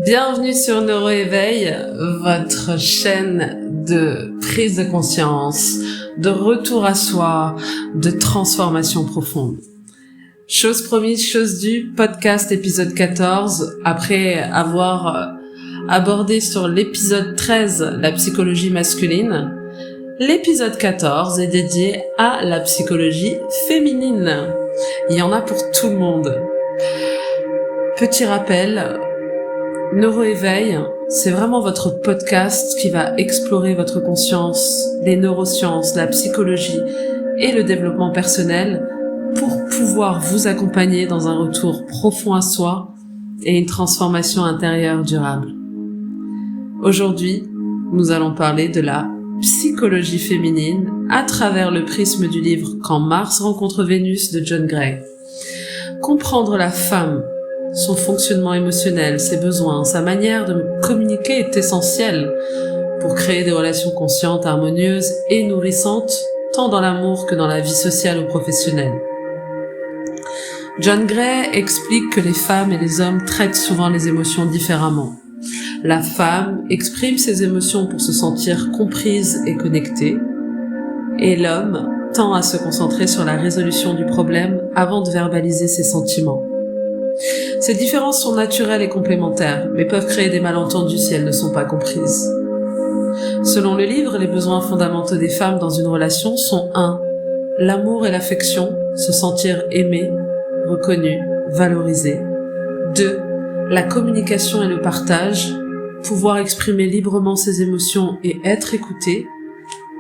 Bienvenue sur Neuroéveil, votre chaîne de prise de conscience, de retour à soi, de transformation profonde. Chose promise, chose due, podcast épisode 14, après avoir abordé sur l'épisode 13 la psychologie masculine. L'épisode 14 est dédié à la psychologie féminine. Il y en a pour tout le monde. Petit rappel, Neuroéveil, c'est vraiment votre podcast qui va explorer votre conscience, les neurosciences, la psychologie et le développement personnel pour pouvoir vous accompagner dans un retour profond à soi et une transformation intérieure durable. Aujourd'hui, nous allons parler de la psychologie féminine à travers le prisme du livre Quand Mars rencontre Vénus de John Gray. Comprendre la femme, son fonctionnement émotionnel, ses besoins, sa manière de communiquer est essentiel pour créer des relations conscientes, harmonieuses et nourrissantes, tant dans l'amour que dans la vie sociale ou professionnelle. John Gray explique que les femmes et les hommes traitent souvent les émotions différemment. La femme exprime ses émotions pour se sentir comprise et connectée, et l'homme tend à se concentrer sur la résolution du problème avant de verbaliser ses sentiments. Ces différences sont naturelles et complémentaires, mais peuvent créer des malentendus si elles ne sont pas comprises. Selon le livre, les besoins fondamentaux des femmes dans une relation sont 1. L'amour et l'affection, se sentir aimé, reconnu, valorisé. 2. La communication et le partage, pouvoir exprimer librement ses émotions et être écouté.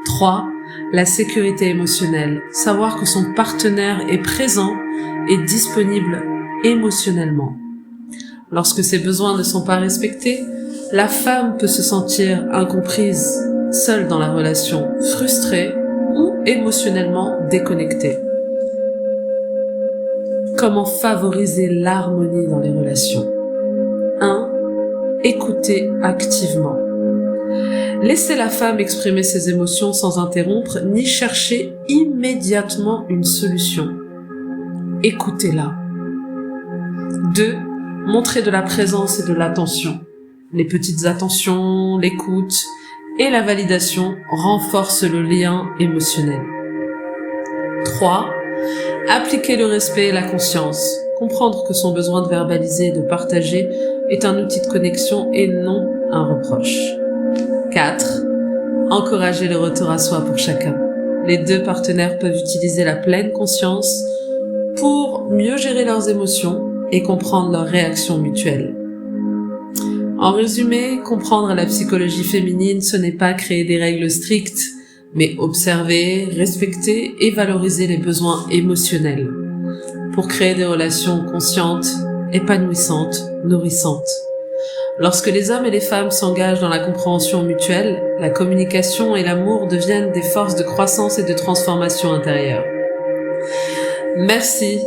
3. La sécurité émotionnelle, savoir que son partenaire est présent et disponible émotionnellement. Lorsque ces besoins ne sont pas respectés, la femme peut se sentir incomprise, seule dans la relation, frustrée ou émotionnellement déconnectée. Comment favoriser l'harmonie dans les relations ? 1. Écouter activement. Laissez la femme exprimer ses émotions sans interrompre ni chercher immédiatement une solution. Écoutez-la. 2. Montrer de la présence et de l'attention. Les petites attentions, l'écoute et la validation renforcent le lien émotionnel. 3. Appliquer le respect et la conscience. Comprendre que son besoin de verbaliser et de partager est un outil de connexion et non un reproche. 4. Encourager le retour à soi pour chacun. Les deux partenaires peuvent utiliser la pleine conscience pour mieux gérer leurs émotions et comprendre leurs réactions mutuelles. En résumé, comprendre la psychologie féminine, ce n'est pas créer des règles strictes, mais observer, respecter et valoriser les besoins émotionnels pour créer des relations conscientes, épanouissantes, nourrissantes. Lorsque les hommes et les femmes s'engagent dans la compréhension mutuelle, la communication et l'amour deviennent des forces de croissance et de transformation intérieure. Merci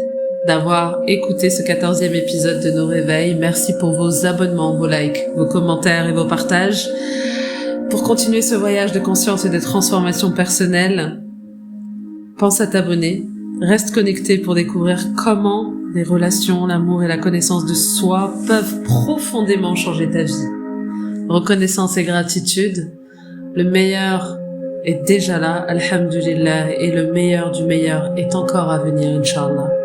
d'avoir écouté ce 14e épisode de Nos Réveils. Merci pour vos abonnements, vos likes, vos commentaires et vos partages. Pour continuer ce voyage de conscience et de transformation personnelle, pense à t'abonner. Reste connecté pour découvrir comment les relations, l'amour et la connaissance de soi peuvent profondément changer ta vie. Reconnaissance et gratitude, le meilleur est déjà là, alhamdulillah, et le meilleur du meilleur est encore à venir, Inch'Allah.